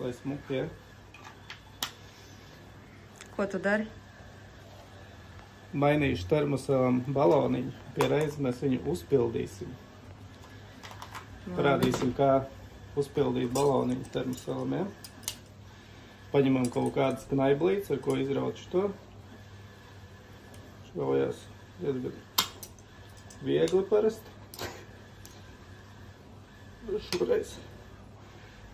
lai smuki, ja? Ko tu dari? Mainīšu termosam baloniņu. Pie reizes mēs viņu uzpildīsim. Parādīsim, kā uzpildīt baloniņu termosalam, ja? Paņemam kaut kādas knaiblītes, ar ko izraut šo. Šaujās diezgan viegli parasti. Šoreiz.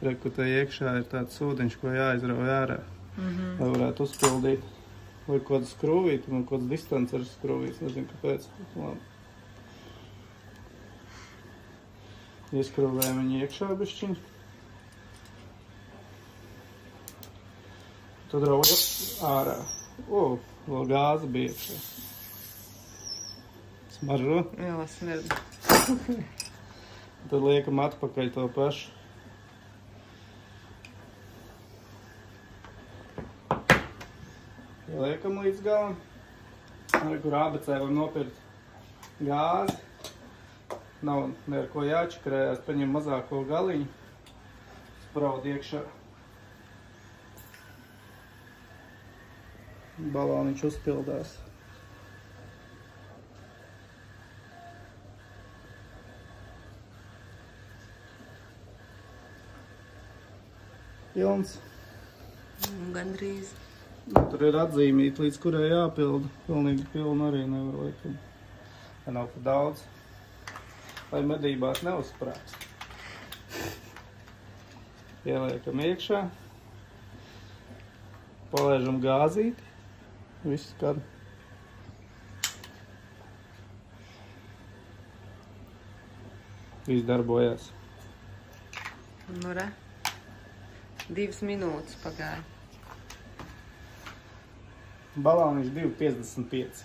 Reku, te iekšā ir tāds ūdeņš, ko jāizrauj ārā. Lai varētu uzpildīt. Vai kaut kāds skrūvīt, man kaut kāds distants ar skrūvīts, nezinu kāpēc. Labi. Ieskrūvējam viņu iekšā bišķiņ. Tad raujam ārā. Vēl gāze bija iekšā. Smaržo? Jā, smirda. Tad liekam atpakaļ to pašu. Liekam līdz galam. Arī kur ABC var nopirkt gāzi. Nav ne ar ko jāčakarējās. Paņem mazāko galiņu. Spraud iekšā. Baloniņš uzpildās. Pilns. Gandrīz. Tur ir atzīmīti, līdz kurai jāpilda. Pilnīgi pilnu arī nevar liekam. Ja nav pa daudz. Lai medībās neuzsprāks. Ieliekam iekšā. Palaižam gāzīti. Viss kad. Viss darbojās. Nu, re. 2 minūtes pagāja. Baloniņš 2,55.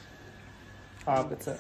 ABC.